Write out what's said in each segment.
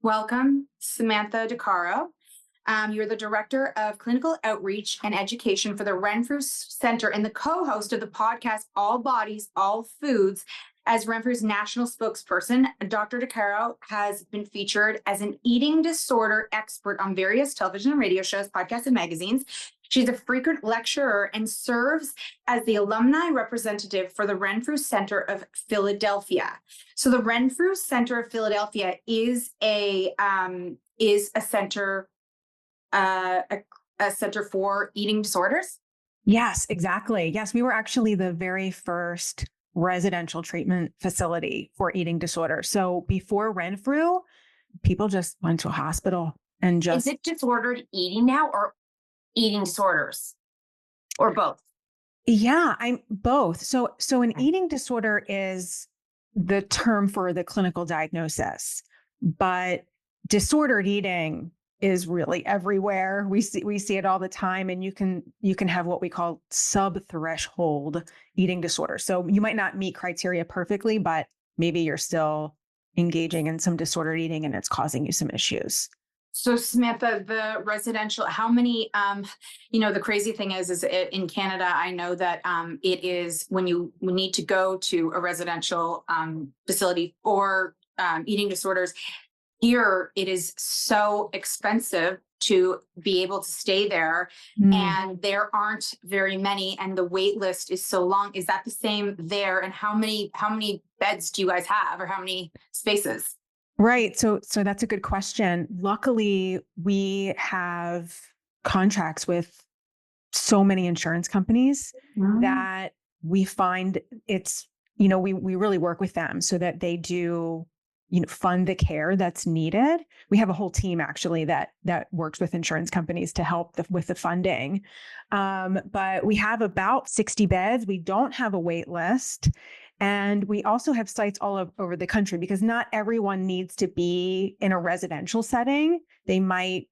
Welcome, Samantha DeCaro. You're the Director of Clinical Outreach and Education for the Renfrew Center and the co-host of the podcast All Bodies, All Foods. As Renfrew's national spokesperson, Dr. DeCaro has been featured as an eating disorder expert on various television and radio shows, podcasts, and magazines. She's a frequent lecturer and serves as the alumni representative for the Renfrew Center of Philadelphia. So the Renfrew Center of Philadelphia is a center a center for eating disorders. Yes, exactly. Yes, we were actually the very first residential treatment facility for eating disorders. So before Renfrew, people just went to a hospital and Is it disordered eating now or eating disorders or both? Yeah, I'm both. So an eating disorder is the term for the clinical diagnosis, but disordered eating is really everywhere. We see it all the time, and you can have what we call sub-threshold eating disorder. So you might not meet criteria perfectly, but maybe you're still engaging in some disordered eating and it's causing you some issues. So Samantha, the residential, how many, the crazy thing is in Canada, I know that it is when you need to go to a residential facility for eating disorders. Here, it is so expensive to be able to stay there, and there aren't very many, and the wait list is so long. Is that the same there? And how many beds do you guys have, or how many spaces? Right. So that's a good question. Luckily, we have contracts with so many insurance companies that we find it's, we really work with them so that they do fund the care that's needed. We have a whole team actually that works with insurance companies to help with the funding. But we have about 60 beds. We don't have a wait list. And we also have sites all over the country because not everyone needs to be in a residential setting. They might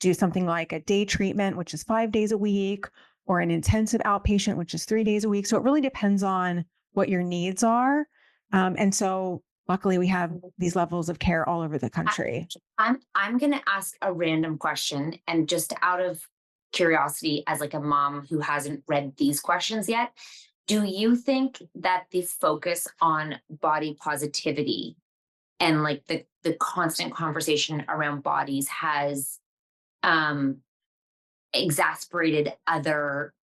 do something like a day treatment, which is 5 days a week, or an intensive outpatient, which is 3 days a week. So it really depends on what your needs are. And so luckily, we have these levels of care all over the country. I'm going to ask a random question, and just out of curiosity, as like a mom who hasn't read these questions yet, do you think that the focus on body positivity and like the constant conversation around bodies has exasperated other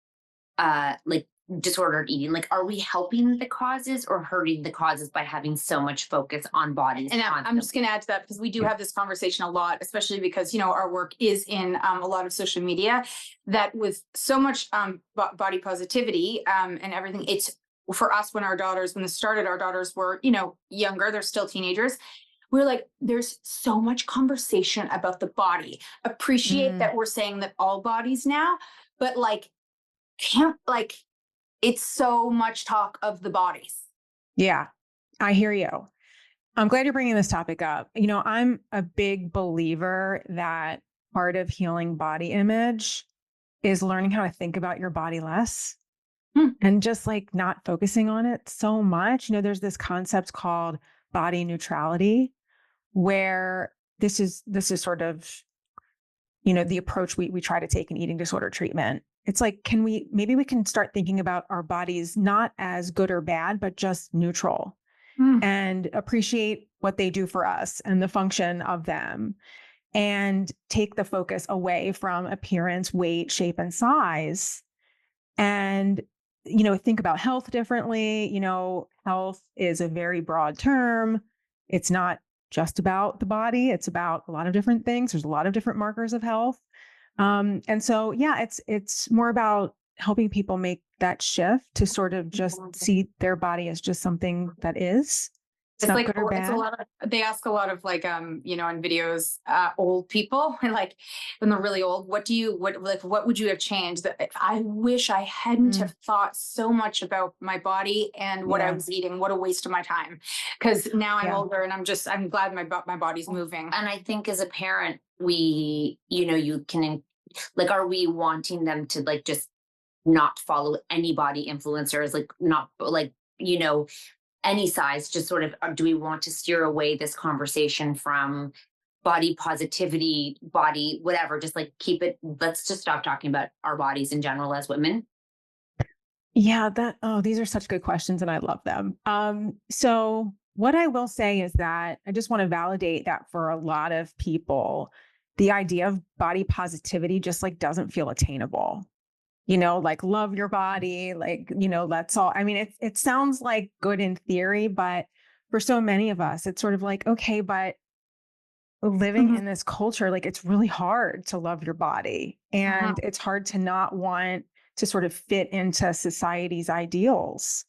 like disordered eating? Like, are we helping the causes or hurting the causes by having so much focus on bodies? And I'm just going to add to that because we do have this conversation a lot, especially because, our work is in a lot of social media, that with so much body positivity and everything, it's for us when our daughters were, younger, they're still teenagers. We're like, there's so much conversation about the body. Appreciate that we're saying that all bodies now, but it's so much talk of the bodies. Yeah, I hear you. I'm glad you're bringing this topic up. I'm a big believer that part of healing body image is learning how to think about your body less and just like not focusing on it so much. There's this concept called body neutrality, where this is sort of, the approach we try to take in eating disorder treatment. It's like, maybe we can start thinking about our bodies not as good or bad, but just neutral and appreciate what they do for us and the function of them, and take the focus away from appearance, weight, shape, and size. And, think about health differently. Health is a very broad term. It's not just about the body. It's about a lot of different things. There's a lot of different markers of health. And so, yeah, it's more about helping people make that shift to sort of just see their body as just something that is. It's not like, good or bad. They ask a lot of in videos, old people, and like when they're really old, what would you have changed? That I wish I hadn't have thought so much about my body and what I was eating. What a waste of my time. Because now I'm older and I'm glad my body's moving. And I think as a parent, we, you can, like, are we wanting them to like just not follow any body influencers, like not like, any size, just sort of, do we want to steer away this conversation from body positivity, body, whatever, just like keep it, let's just stop talking about our bodies in general as women? Yeah, these are such good questions and I love them. So what I will say is that I just want to validate that for a lot of people, the idea of body positivity just like doesn't feel attainable. Like love your body, like, let's all, I mean, it sounds like good in theory, but for so many of us, it's sort of like, okay, but living Mhm. in this culture, like it's really hard to love your body Mhm. and it's hard to not want to sort of fit into society's ideals.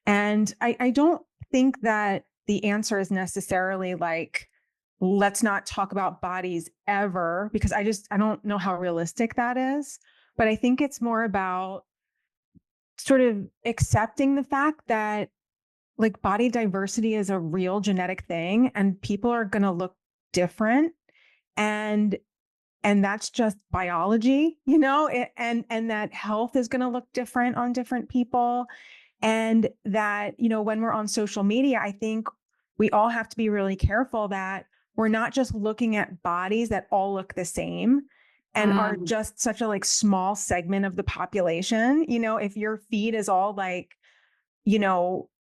And I don't think that the answer is necessarily like, let's not talk about bodies ever, because I don't know how realistic that is. But I think it's more about sort of accepting the fact that like body diversity is a real genetic thing and people are going to look different. And that's just biology, and that health is going to look different on different people. And that, when we're on social media, I think we all have to be really careful that we're not just looking at bodies that all look the same and are Mm. just such a like small segment of the population. If your feed is all like, you know,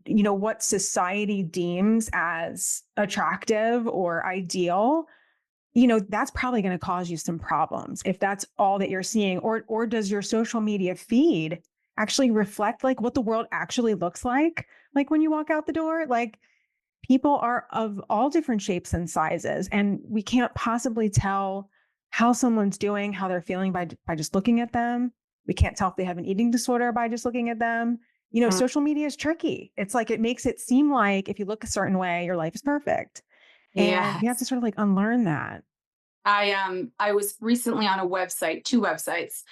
what society deems as attractive or ideal, that's probably going to cause you some problems if that's all that you're seeing. Or does your social media feed actually reflect like what the world actually looks like when you walk out the door? Like people are of all different shapes and sizes, and we can't possibly tell how someone's doing, how they're feeling by just looking at them. We can't tell if they have an eating disorder by just looking at them. Mm. Social media is tricky. It's like it makes it seem like if you look a certain way, your life is perfect. And you have to Yes. sort of like unlearn that. I was recently on a website, two websites,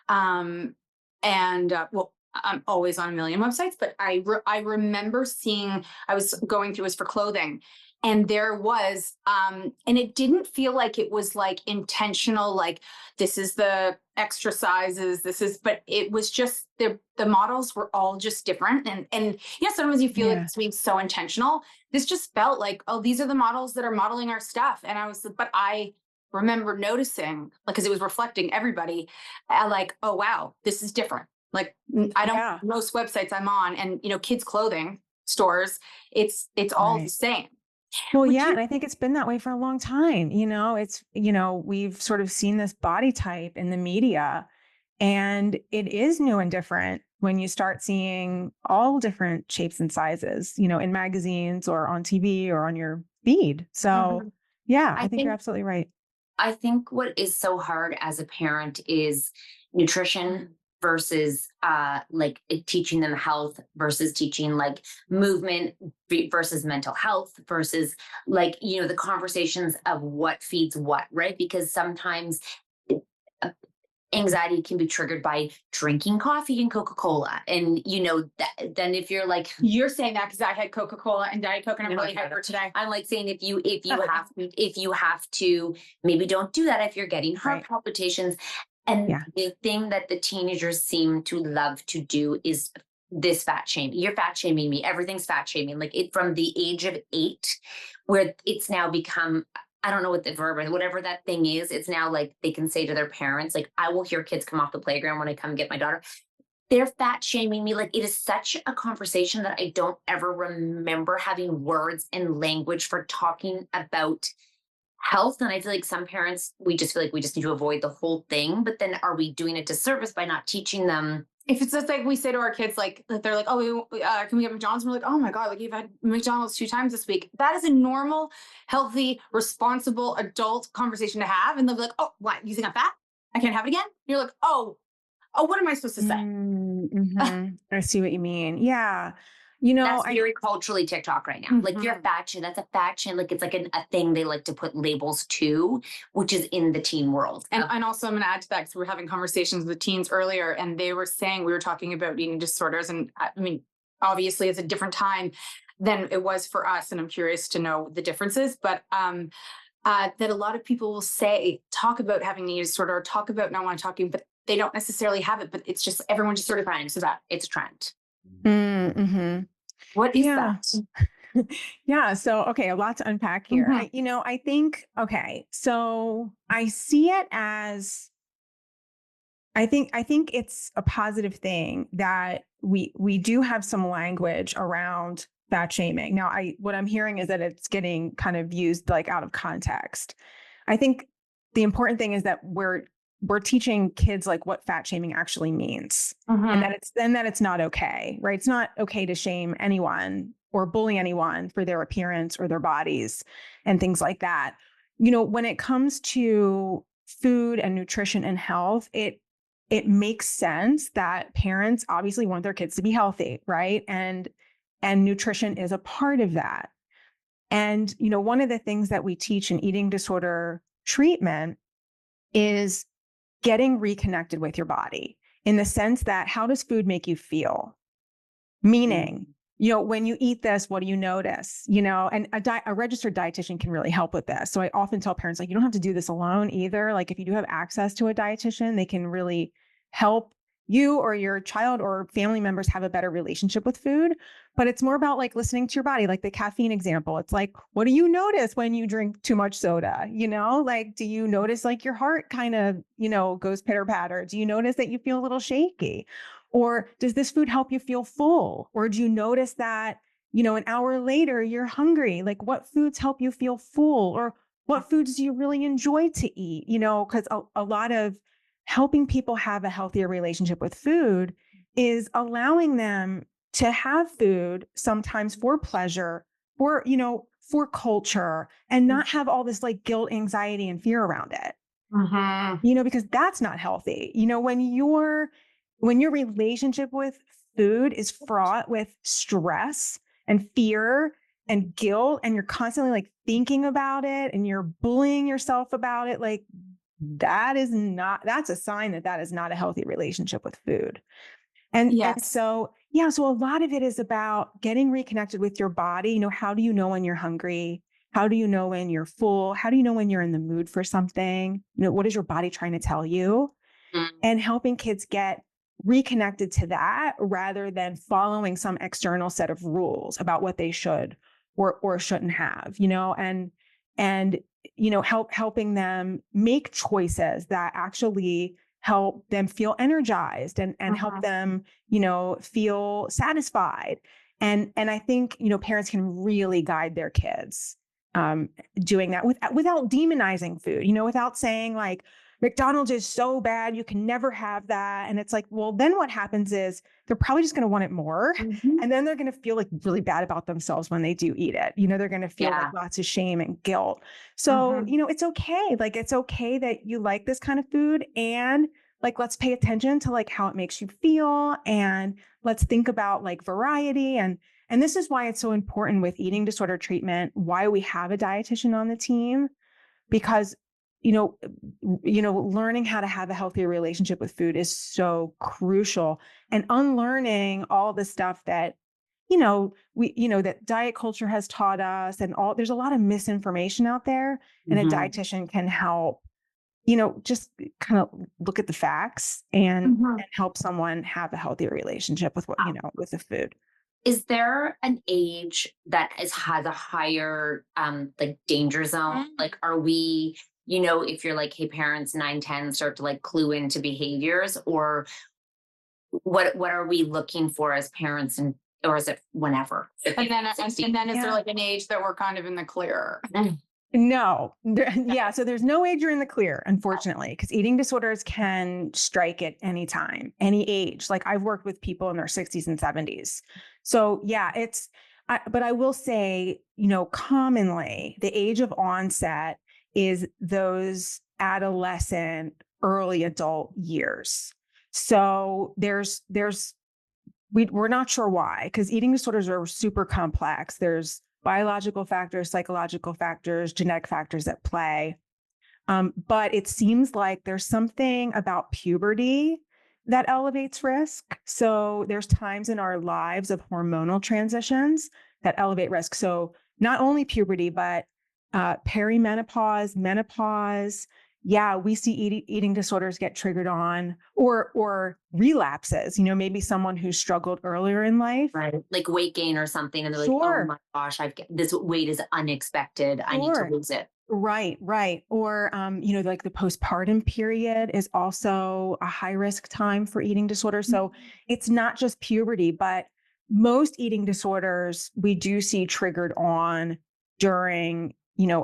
um, and well, I'm always on a million websites, but I remember seeing, I was going through, it was for clothing, and there was and it didn't feel like it was like intentional, like this is the extra sizes, this is, but it was just the models were all just different, and yeah, sometimes you feel like Yeah. it's being so intentional. This just felt like, oh, these are the models that are modeling our stuff, and I was, but I remember noticing, like, because it was reflecting everybody, like, oh wow, this is different. Like, I don't, Yeah. most websites I'm on, and kids clothing stores, it's all the Right. same. Well, Would yeah. you? And I think it's been that way for a long time. We've sort of seen this body type in the media, and it is new and different when you start seeing all different shapes and sizes, in magazines or on TV or on your feed. So, Mhm. yeah, I I think you're think absolutely right. I think what is so hard as a parent is nutrition versus like teaching them health versus teaching like movement versus mental health versus like the conversations of what feeds what, right? Because sometimes uh, anxiety can be triggered by drinking coffee and Coca-Cola, and then if you're like, You're saying that because I had Coca-Cola and Diet Coke, and I'm no, really hyper today. I'm like saying if you have to maybe don't do that if you're getting heart Right. palpitations. And Yeah. the thing that the teenagers seem to love to do is this fat shaming. You're fat shaming me. Everything's fat shaming. Like it from the age of 8, where it's now become, I don't know what the verb is, whatever that thing is. It's now like they can say to their parents, like I will hear kids come off the playground when I come get my daughter, they're fat shaming me. Like it is such a conversation that I don't ever remember having words and language for talking about health. And I feel like some parents, we just feel like we just need to avoid the whole thing. But then are we doing a disservice by not teaching them? If it's just like we say to our kids, like they're like, oh, can we get McDonald's? And we're like, oh my god, like you've had McDonald's 2 times this week. That is a normal, healthy, responsible adult conversation to have, and they'll be like, oh, what? You think I'm fat? I can't have it again? And you're like, oh, what am I supposed to say? Mm-hmm. I see what you mean. Yeah. That's I very culturally TikTok right now. Like you're a Mhm. fat shit. That's a fat shit. Like it's like a thing they like to put labels to, which is in the teen world. And also, I'm going to add to that because we were having conversations with teens earlier, and they were saying, we were talking about eating disorders. And I mean, obviously, it's a different time than it was for us. And I'm curious to know the differences. But that a lot of people will say, talk about having an eating disorder or talk about not want to talking, but they don't necessarily have it. But it's just everyone just sort of trend. thinks about it. It's a trend. mm-hmm. What is Yeah. that? Yeah. So, okay, a lot to unpack here. Mhm. I think, okay, so I see it as, I think it's a positive thing that we do have some language around fat shaming. Now, what I'm hearing is that it's getting kind of used like out of context. I think the important thing is that we're teaching kids like what fat shaming actually means, and Mhm. that it's not okay, right? It's not okay to shame anyone or bully anyone for their appearance or their bodies and things like that. When it comes to food and nutrition and health, it makes sense that parents obviously want their kids to be healthy, right? And nutrition is a part of that. And one of the things that we teach in eating disorder treatment is getting reconnected with your body, in the sense that, how does food make you feel? Meaning, when you eat this, what do you notice? And a registered dietitian can really help with this. So I often tell parents, like, you don't have to do this alone either. Like, if you do have access to a dietitian, they can really help you or your child or family members have a better relationship with food. But it's more about like listening to your body, like the caffeine example. It's like, what do you notice when you drink too much soda? Like, do you notice like your heart kind of, goes pitter patter? Do you notice that you feel a little shaky? Or does this food help you feel full? Or do you notice that, an hour later you're hungry? Like, what foods help you feel full? Or what foods do you really enjoy to eat? Because a lot of helping people have a healthier relationship with food is allowing them to have food sometimes for pleasure, for culture, and not have all this like guilt, anxiety, and fear around it. Mhm. Because that's not healthy. When your relationship with food is fraught with stress and fear and guilt, and you're constantly like thinking about it and you're bullying yourself about it, like, that's a sign that is not a healthy relationship with food. And Yes. so, yeah, so a lot of it is about getting reconnected with your body. How do you know when you're hungry? How do you know when you're full? How do you know when you're in the mood for something? What is your body trying to tell you? Mm. And helping kids get reconnected to that, rather than following some external set of rules about what they should or shouldn't have, and helping them make choices that actually help them feel energized and help Mhm. them, feel satisfied. And I think, parents can really guide their kids, doing that without demonizing food, without saying like, McDonald's is so bad, you can never have that. And it's like, well, then what happens is they're probably just going to want it more. Mhm. And then they're going to feel like really bad about themselves when they do eat it. They're going to feel like Yeah. lots of shame and guilt. So, Mhm. it's okay. Like, it's okay that you like this kind of food, and like, let's pay attention to like how it makes you feel. And let's think about like variety. And this is why it's so important with eating disorder treatment, why we have a dietitian on the team, because you know learning how to have a healthier relationship with food is so crucial, and unlearning all the stuff that that diet culture has taught us, and all there's a lot of misinformation out there, and a Mhm. dietitian can help just kind of look at the facts and Mhm. help someone have a healthier relationship with what with the food. Is there an age that has a higher like danger zone? Mm. Like, are we, if you're like, hey, parents 9, 10 start to like clue into behaviors, or what are we looking for as parents, and or is it whenever? And then, and then is there Yeah. like an age that we're kind of in the clear? No. Yeah. So there's no age you're in the clear, unfortunately, because eating disorders can strike at any time, any age. Like, I've worked with people in their 60s and 70s. So yeah, but I will say, commonly the age of onset is those adolescent, early adult years. So we're not sure why, because eating disorders are super complex. There's biological factors, psychological factors, genetic factors at play. But it seems like there's something about puberty that elevates risk. So there's times in our lives of hormonal transitions that elevate risk. So not only puberty, but perimenopause, menopause, yeah, we see eating disorders get triggered on or relapses, maybe someone who struggled earlier in life. Right. Like weight gain or something. And they're like, oh Sure, my gosh, this weight is unexpected. I need to sure. lose it. Right, right. Or, like the postpartum period is also a high risk time for eating disorders. So it's not just puberty, but most eating disorders we do see triggered on during,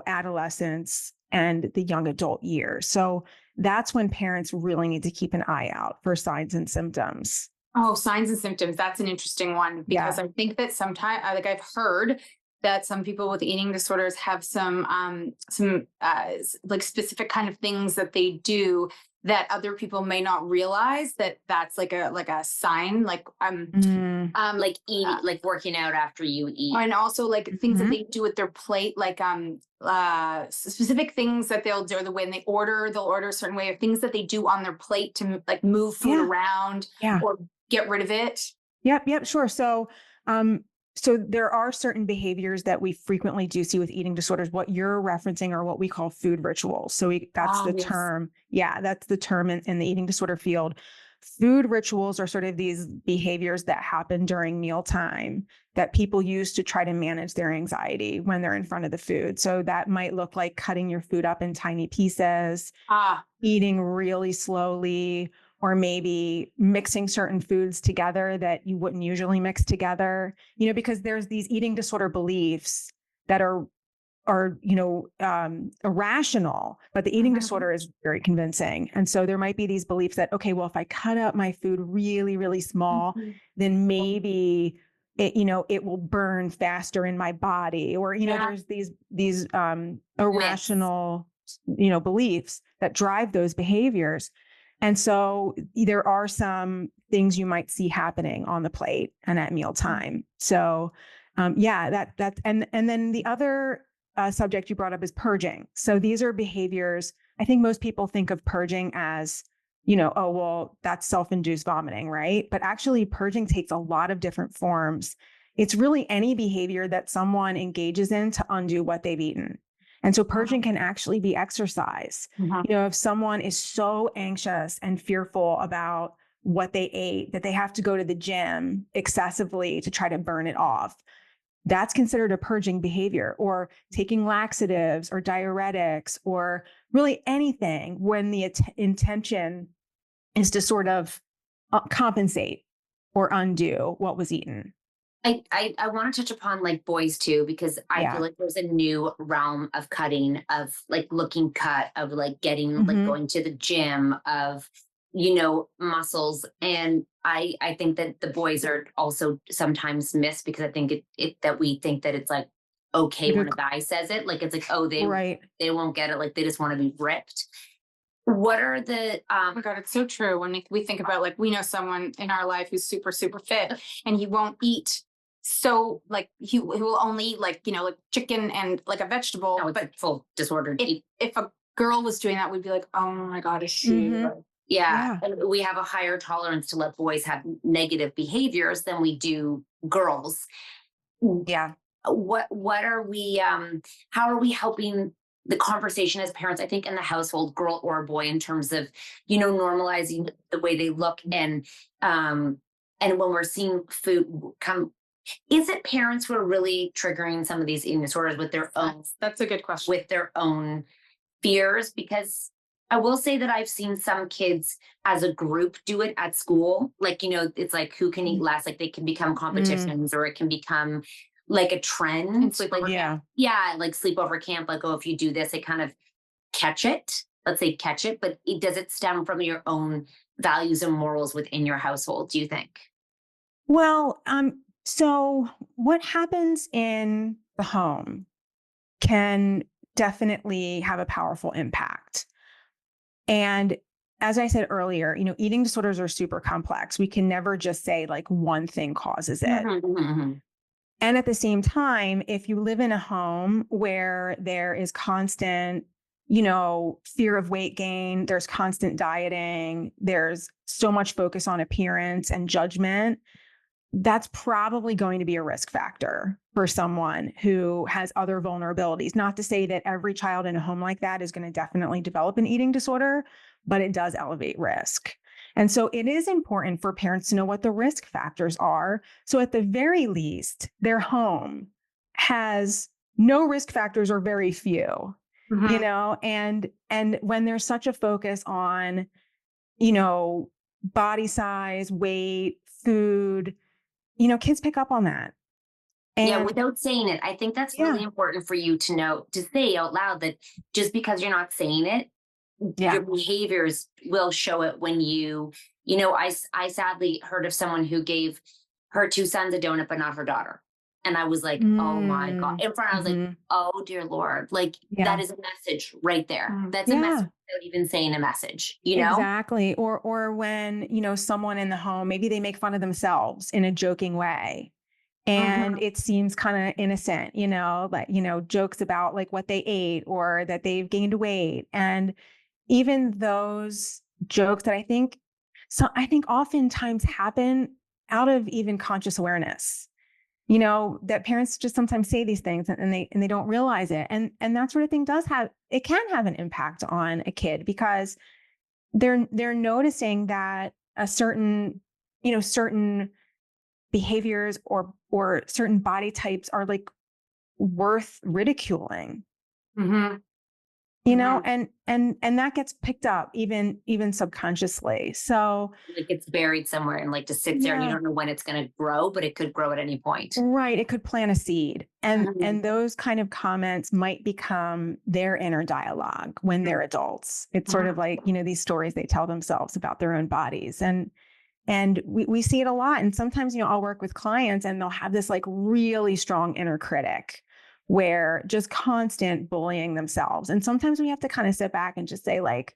adolescence and the young adult years. So that's when parents really need to keep an eye out for signs and symptoms. Oh, signs and symptoms. That's an interesting one because Yeah. I think that sometimes, like I've heard that some people with eating disorders have some like specific kind of things that they do that other people may not realize that that's like a sign, Mm, Like eating, like working out after you eat. and also like things that mhm. they do with their plate, like specific things that they'll do, or the way they'll order a certain way of things that they do on their plate to like move food Yeah. around Yeah. or get rid of it. Yep, sure. So there are certain behaviors that we frequently do see with eating disorders. What you're referencing are what we call food rituals. So that's Oh, the yes. term. Yeah, that's the term in the eating disorder field. Food rituals are sort of these behaviors that happen during mealtime that people use to try to manage their anxiety when they're in front of the food. So that might look like cutting your food up in tiny pieces, Ah, eating really slowly, or maybe mixing certain foods together that you wouldn't usually mix together, because there's these eating disorder beliefs that are irrational, but the eating mhm. disorder is very convincing. And so there might be these beliefs that, okay, well, if I cut up my food really, really small, Mhm. then maybe it will burn faster in my body, or Yeah. there's these Myths. irrational beliefs that drive those behaviors. And so there are some things you might see happening on the plate and at mealtime. So yeah, and then the other subject you brought up is purging. So these are behaviors. I think most people think of purging as, oh, well, that's self-induced vomiting, right? But actually, purging takes a lot of different forms. It's really any behavior that someone engages in to undo what they've eaten. And so purging can actually be exercise. Mhm. If someone is so anxious and fearful about what they ate that they have to go to the gym excessively to try to burn it off, that's considered a purging behavior. Or taking laxatives or diuretics or really anything when the intention is to sort of compensate or undo what was eaten. I want to touch upon like boys too, because I feel Yeah. like there's a new realm of cutting, of like looking cut, of like getting like Hmm. going to the gym, of muscles. And I think that the boys are also sometimes missed, because I think it that we think that it's like okay when a guy says it, like it's like, oh, Right. they won't get it, like they just want to be ripped. What are the Oh my God, it's so true. When we think about, like, we know someone in our life who's super, super fit and he won't eat. So like he will only eat like chicken and like a vegetable. no, it's But a full disordered if a girl was doing that, we'd be like, oh my God, is she? Hmm. Yeah, Yeah. and we have a higher tolerance to let boys have negative behaviors than we do girls. Yeah. What are we how are we helping the conversation as parents, I think, in the household, girl or boy, in terms of, normalizing the way they look, and when we're seeing food come, is it parents who are really triggering some of these eating disorders with their own That's a good question. fears? Because I will say that I've seen some kids as a group do it at school. Like, it's like who can eat less, like they can become competitions, or it can become like a trend. And sleepover Yeah. camp. Yeah, like sleepover camp, like, oh, if you do this, they kind of catch it. Let's say catch it, but does it stem from your own values and morals within your household, do you think? Well, so what happens in the home can definitely have a powerful impact. And as I said earlier, eating disorders are super complex. We can never just say like one thing causes it. Mhm. Mhm. And at the same time, if you live in a home where there is constant, fear of weight gain, there's constant dieting, there's so much focus on appearance and judgment, that's probably going to be a risk factor for someone who has other vulnerabilities. Not to say that every child in a home like that is going to definitely develop an eating disorder, but it does elevate risk. And so it is important for parents to know what the risk factors are. So at the very least, their home has no risk factors or very few, you know, and when there's such a focus on, you know, body size, weight, food, you know, kids pick up on that. Yeah, And without saying it, I think that's yeah, really important for you to know, to say out loud that just because you're not saying it, yeah. your behaviors will show it when I sadly heard of someone who gave her two sons a donut, but not her daughter. And I was like, oh my God. In front, I was like, Mhm. oh dear Lord. Like that Yeah. is a message right there. That's a Yeah, message without even saying a message, you know? exactly. Or when, you know, someone in the home, maybe they make fun of themselves in a joking way. And it seems kind of innocent, you know, like, you know, jokes about like what they ate or that they've gained weight. And even those jokes that I think oftentimes happen out of even conscious awareness, you know, that parents just sometimes say these things and they don't realize it. And that sort of thing it can have an impact on a kid because they're noticing that a certain, you know, certain behaviors or certain body types are like worth ridiculing, you know, and that gets picked up even subconsciously. So Like it's buried somewhere and like just sits there and you yeah, don't know when it's going to grow, but it could grow at any point. right, it could plant a seed, Mhm. and those kind of comments might become their inner dialogue when they're adults. It's sort of like, you know, these stories they tell themselves about their own bodies. And we see it a lot. And sometimes, you know, I'll work with clients and they'll have this like really strong inner critic where just constant bullying themselves. And sometimes we have to kind of sit back and just say, like,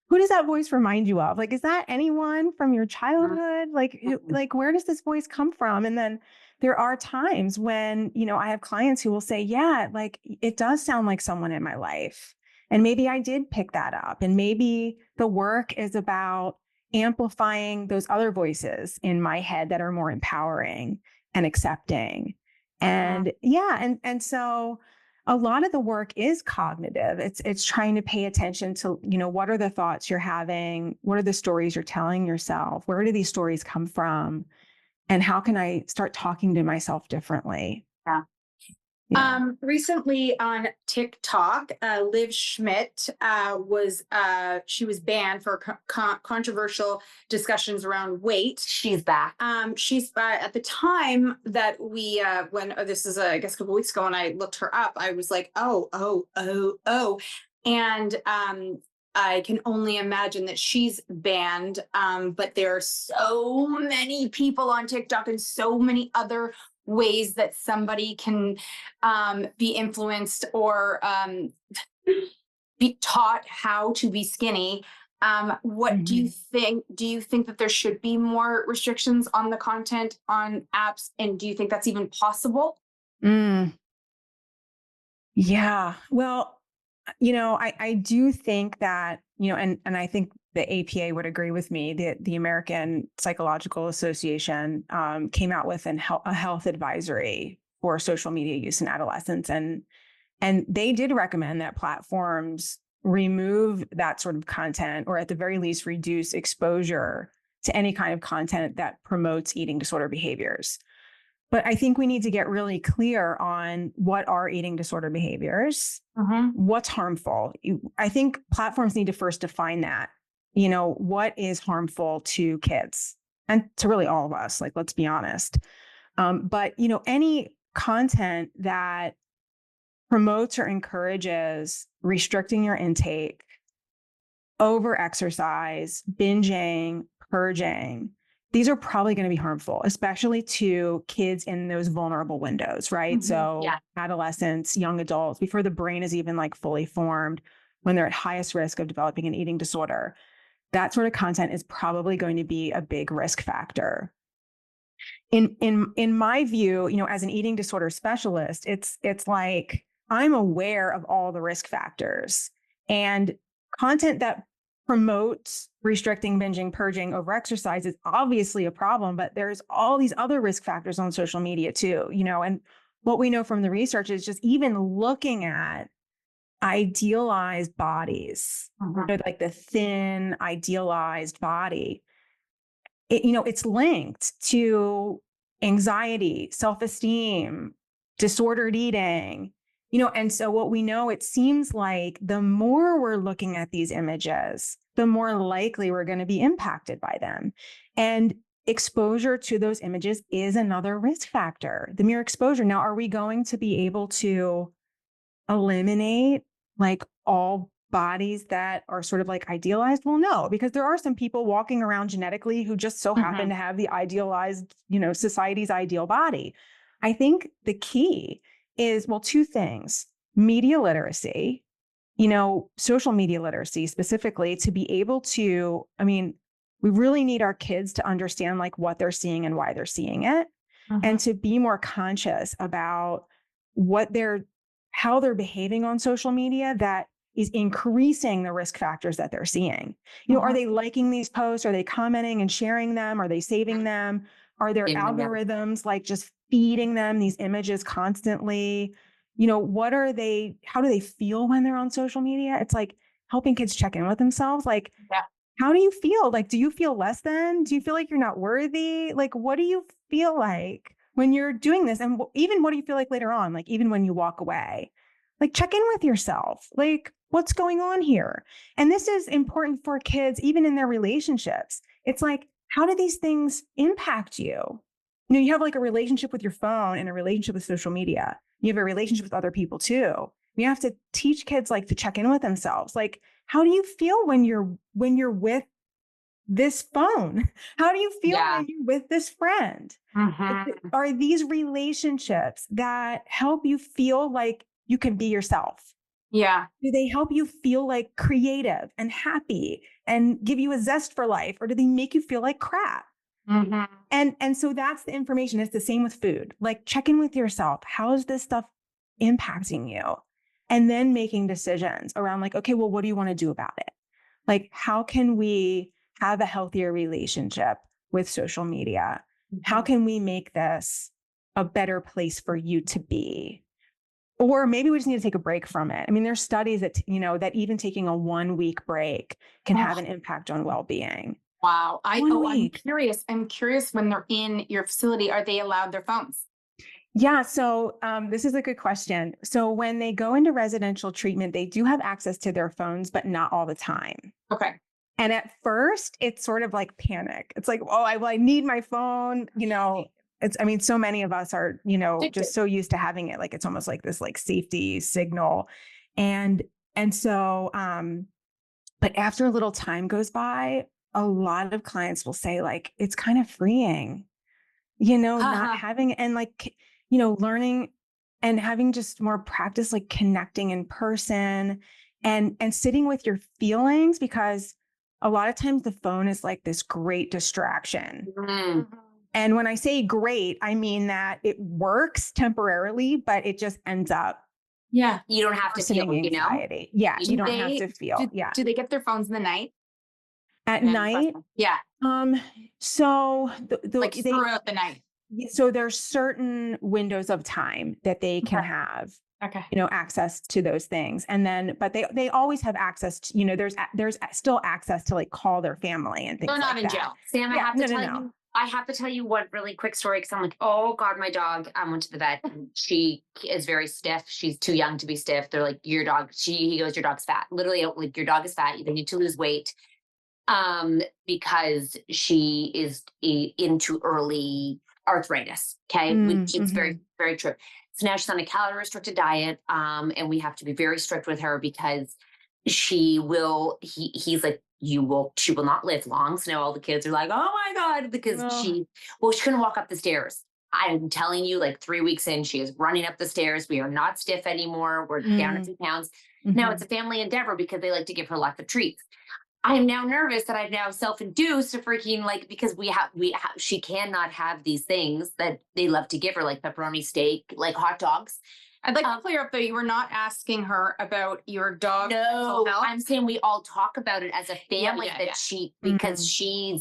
who does that voice remind you of? Like, is that anyone from your childhood? Like, where does this voice come from? And then there are times when, you know, I have clients who will say, yeah, like it does sound like someone in my life. And maybe I did pick that up. And maybe the work is about amplifying those other voices in my head that are more empowering and accepting. And yeah, and so a lot of the work is cognitive. It's trying to pay attention to, you know, what are the thoughts you're having? What are the stories you're telling yourself? Where do these stories come from? And how can I start talking to myself differently? Yeah. Yeah. Recently on TikTok, Liv Schmidt she was banned for controversial discussions around weight. She's back. She's at the time that we when this is I guess a couple weeks ago, when I looked her up, I was like, oh, and I can only imagine that she's banned. But there are so many people on TikTok and so many other ways that somebody can be influenced or be taught how to be skinny. What do you think? Do you think that there should be more restrictions on the content on apps? And do you think that's even possible? Mm, yeah. Well, you know, I do think that, you know, and I think the APA would agree with me. The American Psychological Association came out with a health advisory for social media use in adolescents, and they did recommend that platforms remove that sort of content, or at the very least reduce exposure to any kind of content that promotes eating disorder behaviors. But I think we need to get really clear on what are eating disorder behaviors, what's harmful. I think platforms need to first define that. You know, what is harmful to kids and to really all of us? Like, let's be honest. But, you know, any content that promotes or encourages restricting your intake, over exercise, binging, purging, these are probably going to be harmful, especially to kids in those vulnerable windows, right? So Yeah. adolescents, young adults, before the brain is even like fully formed, when they're at highest risk of developing an eating disorder, that sort of content is probably going to be a big risk factor. In my view, you know, as an eating disorder specialist, it's like I'm aware of all the risk factors, and content that promote restricting, binging, purging over exercise is obviously a problem, but there's all these other risk factors on social media too, and what we know from the research is just even looking at idealized bodies, like the thin, idealized body, it's linked to anxiety, self-esteem, disordered eating, and so what we know, it seems like the more we're looking at these images, the more likely we're going to be impacted by them. And exposure to those images is another risk factor, the mere exposure. Now, are we going to be able to eliminate like all bodies that are sort of like idealized? Well, no, because there are some people walking around genetically who just so happen to have the idealized, society's ideal body. I think the key is, well, two things: media literacy, social media literacy specifically, to be able to, we really need our kids to understand like what they're seeing and why they're seeing it, and to be more conscious about how they're behaving on social media that is increasing the risk factors that they're seeing. Are they liking these posts? Are they commenting and sharing them? Are they saving them? Are their algorithms like just feeding them these images constantly? How do they feel when they're on social media? It's like helping kids check in with themselves. Like, how do you feel? Like, do you feel less than? Do you feel like you're not worthy? Like, what do you feel like when you're doing this? And even what do you feel like later on? Like, even when you walk away, like check in with yourself. Like, what's going on here? And this is important for kids, even in their relationships. It's like, how do these things impact you? You have like a relationship with your phone and a relationship with social media. You have a relationship with other people too. You have to teach kids like to check in with themselves. Like, how do you feel when you're with this phone? How do you feel when you're with this friend? Are these relationships that help you feel like you can be yourself? Yeah. Do they help you feel like creative and happy and give you a zest for life? Or do they make you feel like crap? And so that's the information. It's the same with food. Like, check in with yourself. How is this stuff impacting you? And then making decisions around like, okay, well, what do you want to do about it? Like, how can we have a healthier relationship with social media? How can we make this a better place for you to be? Or maybe we just need to take a break from it. There's studies that, that even taking a 1 week break can have an impact on well-being. Wow. I'm 1 week. I'm curious, when they're in your facility, are they allowed their phones? Yeah. So this is a good question. So when they go into residential treatment, they do have access to their phones, but not all the time. Okay. And at first it's sort of like panic. It's like, oh, I need my phone. So many of us are, just so used to having it. Like, it's almost like this like safety signal. And so, but after a little time goes by, a lot of clients will say like, it's kind of freeing, not having, and like, learning and having just more practice, like connecting in person and sitting with your feelings, because a lot of times the phone is like this great distraction. And when I say great, I mean that it works temporarily, but it just ends up. Yeah. You don't have to feel anxiety. Yeah. You don't have to feel. Do they get their phones in the night? At night? Yeah. So throughout the night. So there's certain windows of time that they can have, access to those things. And then, but they always have access to, there's still access to like call their family and things like that. They're not in jail. Sam, I have to tell you one really quick story, because I'm like, oh God, my dog went to the vet and she is very stiff. She's too young to be stiff. They're like, he goes, your dog's fat. Literally, like, your dog is fat. They need to lose weight. Because she is into early arthritis. Okay. It's very, very true. So now she's on a calorie restricted diet. And we have to be very strict with her, because he's like, she will not live long. So now all the kids are like, oh my God, because she couldn't walk up the stairs. I'm telling you, like 3 weeks in, she is running up the stairs. We are not stiff anymore. We're down a few pounds. Now it's a family endeavor, because they like to give her lots of treats. I am now nervous that I've now self-induced to freaking like, because she cannot have these things that they love to give her, like pepperoni steak, like hot dogs. I'd like to clear up that you were not asking her about your dog. No, health. I'm saying we all talk about it as a family yeah, that yeah. she, because she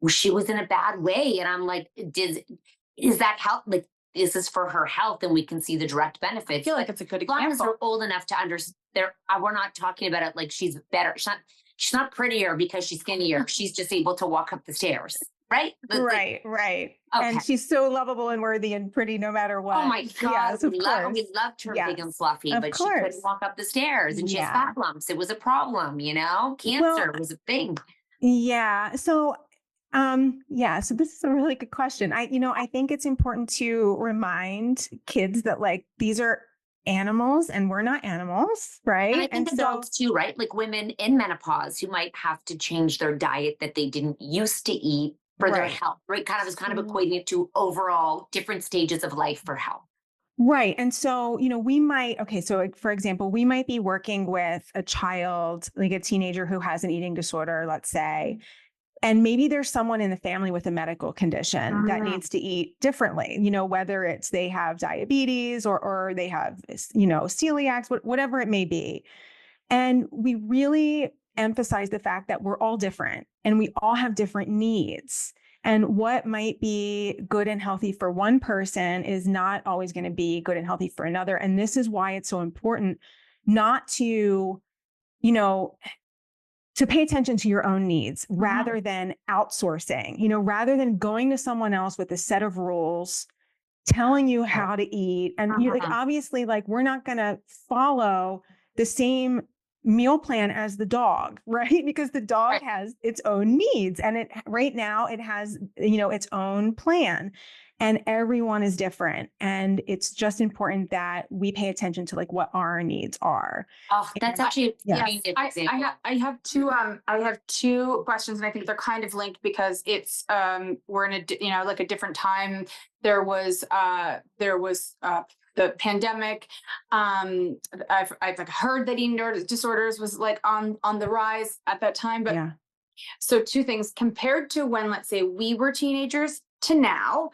was in a bad way. And I'm like, is that help? Like, this is for her health and we can see the direct I benefits. feel like it's a good As long as example. they're old enough to understand, we're not talking about it like she's better. She's not prettier because she's skinnier. She's just able to walk up the stairs, right? Right. Okay. And she's so lovable and worthy and pretty no matter what. Oh my God. Yes, of course. We loved her big Yes, and fluffy, of but she course. couldn't walk up the stairs and she has Yeah. fat lumps. It was a problem, you know? Cancer was a thing. Yeah. So, so this is a really good question. I think it's important to remind kids that like these are animals and we're not animals, right? And I think adults too, right? Like women in menopause who might have to change their diet that they didn't used to eat for their Right. health, right? Kind of equating it to overall different stages of life for health. Right. And so, we might, so like, for example, we might be working with a child, like a teenager who has an eating disorder, let's say, and maybe there's someone in the family with a medical condition that needs to eat differently, whether it's they have diabetes or they have, celiacs, whatever it may be. And we really emphasize the fact that we're all different and we all have different needs. And what might be good and healthy for one person is not always going to be good and healthy for another. And this is why it's so important not to, to pay attention to your own needs rather than outsourcing, rather than going to someone else with a set of rules, telling you how to eat. And you like, obviously, like, we're not going to follow the same meal plan as the dog, right? Because the dog has its own needs and right now it has, its own plan and everyone is different. And it's just important that we pay attention to like what our needs are. Oh, that's actually I have two questions and I think they're kind of linked because it's we're in a like a different time. There was the pandemic. I've like heard that eating disorders was like on the rise at that time. But so two things compared to when, let's say, we were teenagers to now,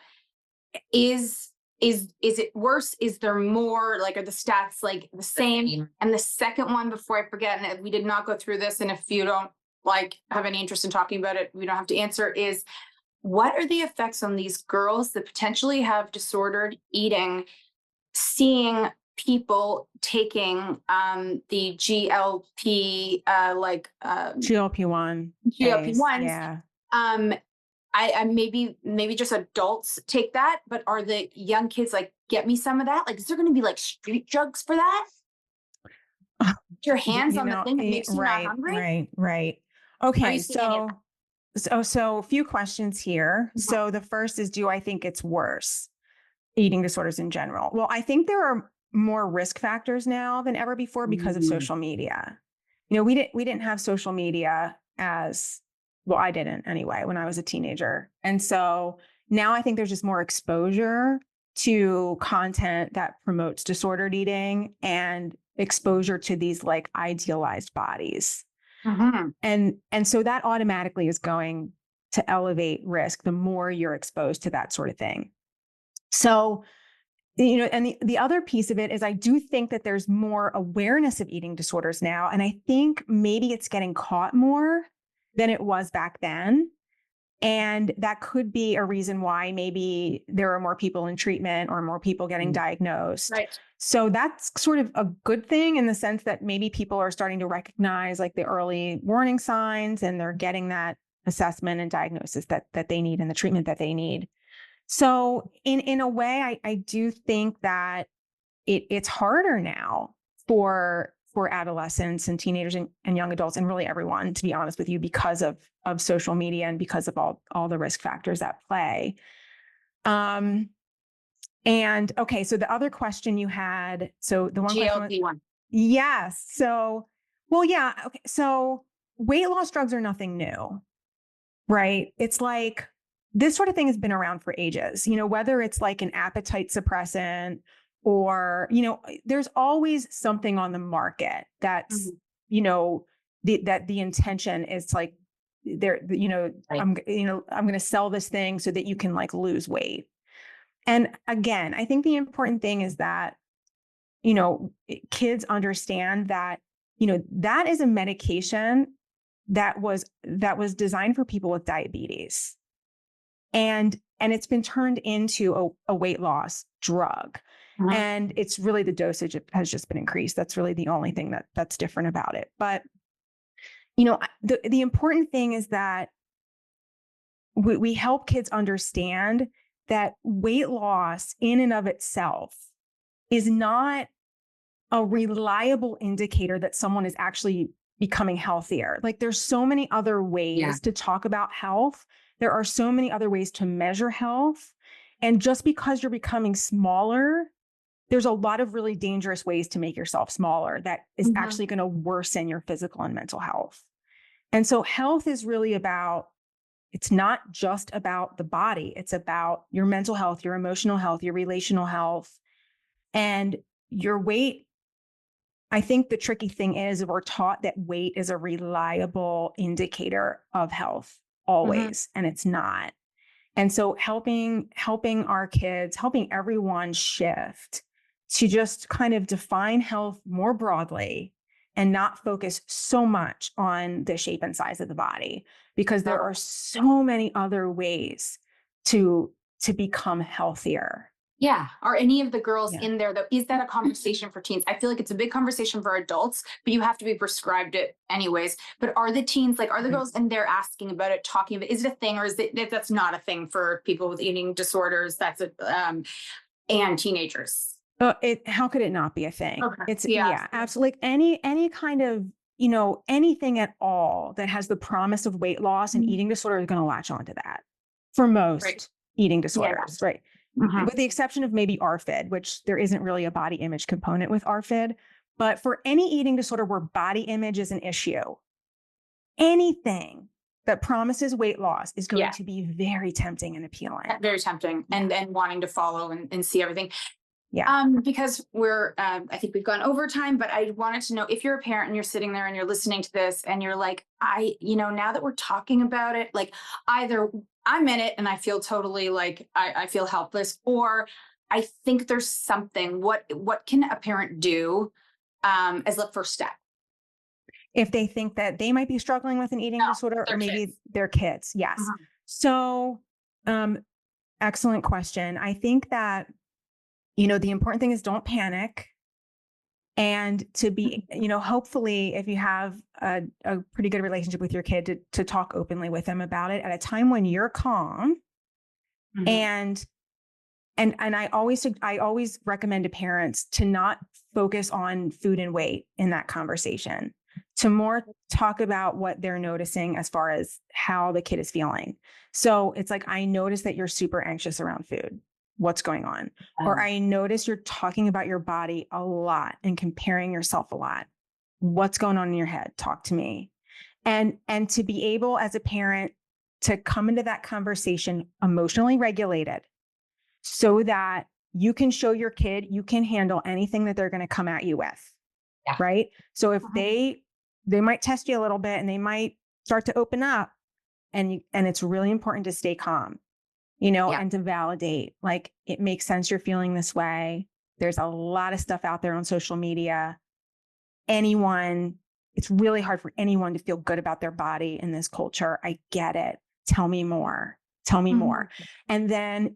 is it worse? Is there more? Like, are the stats like the same? And the second one, before I forget, and we did not go through this, and if you don't like have any interest in talking about it, we don't have to answer, is what are the effects on these girls that potentially have disordered eating, seeing people taking the GLP-1. GLP-1s. I maybe just adults take that, but are the young kids like, get me some of that? Like, is there going to be like street drugs for that? Your hands on the thing that makes you not hungry? Right. Okay, so a few questions here. So the first is, do I think it's worse, eating disorders in general? Well, I think there are more risk factors now than ever before because of social media. We didn't have social media as well, I didn't anyway, when I was a teenager. And so now I think there's just more exposure to content that promotes disordered eating and exposure to these like idealized bodies. And so that automatically is going to elevate risk the more you're exposed to that sort of thing. So, and the other piece of it is I do think that there's more awareness of eating disorders now. And I think maybe it's getting caught more than it was back then. And that could be a reason why maybe there are more people in treatment or more people getting diagnosed. Right. So that's sort of a good thing in the sense that maybe people are starting to recognize like the early warning signs and they're getting that assessment and diagnosis that they need and the treatment that they need. So in a way, I do think that it's harder now for adolescents and teenagers and young adults and really everyone, to be honest with you, because of social media and because of all the risk factors at play. And okay, so the other question you had, so the one GLP-1. Yes. So, well, yeah. Okay. So weight loss drugs are nothing new, right? It's like this sort of thing has been around for ages, whether it's like an appetite suppressant or, there's always something on the market that's, that the intention is like, I'm going to sell this thing so that you can like lose weight. And again, I think the important thing is that kids understand that, that is a medication that was designed for people with diabetes. And it's been turned into a weight loss drug. Mhm. And it's really the dosage has just been increased. That's really the only thing that's different about it. But, the important thing is that we help kids understand that weight loss in and of itself is not a reliable indicator that someone is actually becoming healthier. Like there's so many other ways to talk about health. There are so many other ways to measure health. And just because you're becoming smaller, there's a lot of really dangerous ways to make yourself smaller that is actually going to worsen your physical and mental health. And so health is really it's not just about the body. It's about your mental health, your emotional health, your relational health, and your weight. I think the tricky thing is we're taught that weight is a reliable indicator of health always, and it's not. And so helping our kids, helping everyone shift to just kind of define health more broadly and not focus so much on the shape and size of the body, because there are so many other ways to become healthier. Yeah. Are any of the girls in there though? Is that a conversation for teens? I feel like it's a big conversation for adults, but you have to be prescribed it anyways. But are the teens, like, are the girls in there asking about it, talking about it? Is it a thing, or is it that's not a thing for people with eating disorders? That's and teenagers. How could it not be a thing? Okay. It's absolutely. Like any kind of, anything at all that has the promise of weight loss and eating disorder is going to latch onto that for most eating disorders, right? With the exception of maybe ARFID, which there isn't really a body image component with ARFID. But for any eating disorder where body image is an issue, anything that promises weight loss is going to be very tempting and appealing. Very tempting, and wanting to follow and see everything. Yeah. Because we're, I think we've gone over time, but I wanted to know if you're a parent and you're sitting there and you're listening to this and you're like, now that we're talking about it, like either I'm in it and I feel totally like I feel helpless, or I think there's something. What can a parent do as the first step? If they think that they might be struggling with an eating disorder, or maybe their kids. Yes. So, excellent question. I think that, the important thing is don't panic. And to be, hopefully if you have a pretty good relationship with your kid, to talk openly with them about it at a time when you're calm. And I always recommend to parents to not focus on food and weight in that conversation, to more talk about what they're noticing as far as how the kid is feeling. So it's like, I notice that you're super anxious around food. What's going on? Or I notice you're talking about your body a lot and comparing yourself a lot. What's going on in your head? Talk to me. And to be able as a parent to come into that conversation emotionally regulated, so that you can show your kid you can handle anything that they're going to come at you with. Right? So if they might test you a little bit and they might start to open up, and it's really important to stay calm. And to validate, like, it makes sense you're feeling this way. There's a lot of stuff out there on social media. It's really hard for anyone to feel good about their body in this culture. I get it. Tell me more. And then,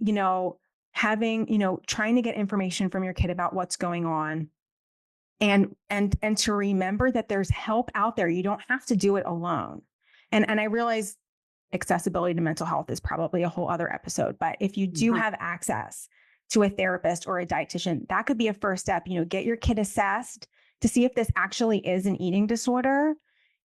trying to get information from your kid about what's going on, and to remember that there's help out there. You don't have to do it alone. And I realize accessibility to mental health is probably a whole other episode. But if you do have access to a therapist or a dietitian, that could be a first step. Get your kid assessed to see if this actually is an eating disorder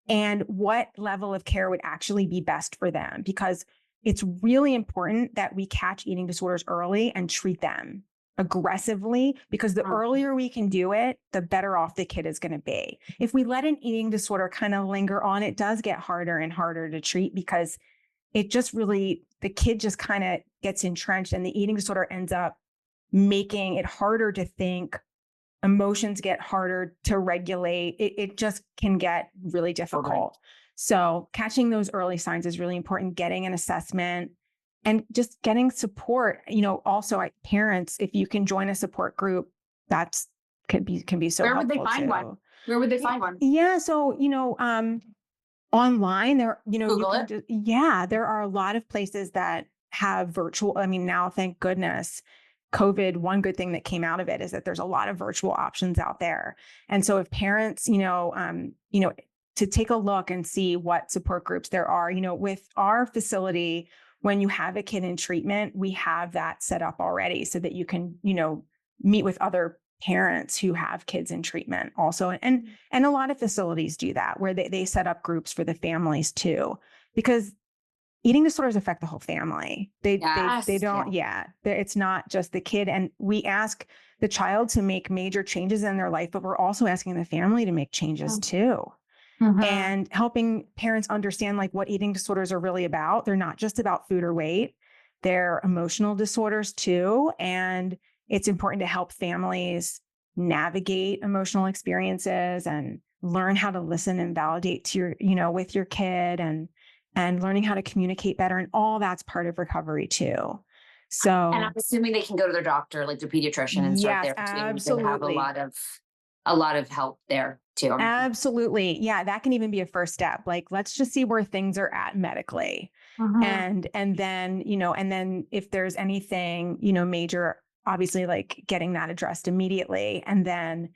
and what level of care would actually be best for them. Because it's really important that we catch eating disorders early and treat them aggressively, because the earlier we can do it, the better off the kid is going to be. If we let an eating disorder kind of linger on, it does get harder and harder to treat, because it just really, the kid just kind of gets entrenched, and the eating disorder ends up making it harder to think. Emotions get harder to regulate. It just can get really difficult. So catching those early signs is really important, getting an assessment and just getting support. Also, parents, if you can join a support group, that's can be so Where would they helpful find too. one? Where would they find one? Yeah. So, online there, Google it. there are a lot of places that have virtual. I mean, now, thank goodness, COVID, one good thing that came out of it is that there's a lot of virtual options out there. And so if parents, to take a look and see what support groups there are, with our facility, when you have a kid in treatment, we have that set up already so that you can, meet with other parents who have kids in treatment also. And a lot of facilities do that, where they set up groups for the families too, because eating disorders affect the whole family. They don't, it's not just the kid. And we ask the child to make major changes in their life, but we're also asking the family to make changes too. And helping parents understand like what eating disorders are really about. They're not just about food or weight. They're emotional disorders too. And it's important to help families navigate emotional experiences and learn how to listen and validate to your, with your kid, and learning how to communicate better. And all that's part of recovery too. So, and I'm assuming they can go to their doctor, like their pediatrician, and start there too. Absolutely. They have a lot of help there too. Absolutely. Yeah. That can even be a first step. Like, let's just see where things are at medically. And then, and then if there's anything, major, obviously like getting that addressed immediately. And then,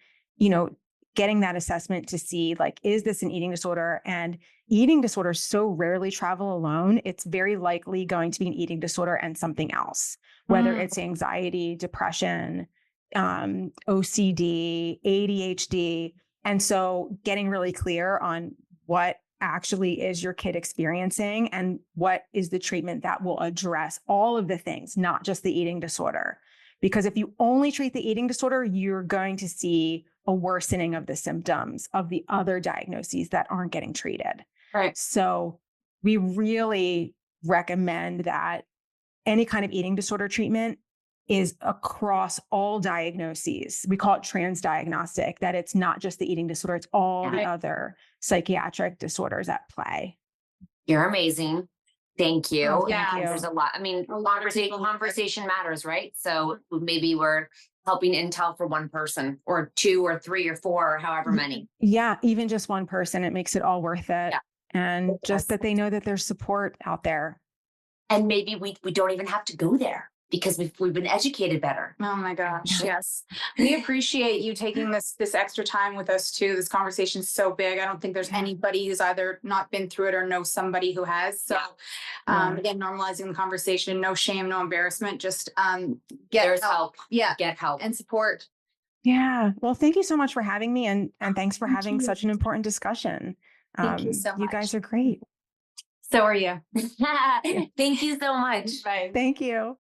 getting that assessment to see like, is this an eating disorder? And eating disorders so rarely travel alone. It's very likely going to be an eating disorder and something else, whether it's anxiety, depression, OCD, ADHD. And so getting really clear on what actually is your kid experiencing and what is the treatment that will address all of the things, not just the eating disorder. Because if you only treat the eating disorder, you're going to see a worsening of the symptoms of the other diagnoses that aren't getting treated. Right. So we really recommend that any kind of eating disorder treatment is across all diagnoses. We call it transdiagnostic, that it's not just the eating disorder, it's all the other psychiatric disorders at play. You're amazing. Thank you. Oh, thank you. There's a lot. I mean, conversation matters, right? So maybe we're helping intel for one person or two or three or four or however many. Yeah, even just one person, it makes it all worth it. Yeah. And just that they know that there's support out there. And maybe we don't even have to go there because we've been educated better. Oh my gosh. Yes. We appreciate you taking this extra time with us too. This conversation is so big. I don't think there's anybody who's either not been through it or knows somebody who has. So again, normalizing the conversation, no shame, no embarrassment, just There's help. Yeah. Get help. And support. Yeah. Well, thank you so much for having me, and thanks for having such an important discussion. Thank you so much. You guys are great. So are you. Thank you so much. Bye. Thank you.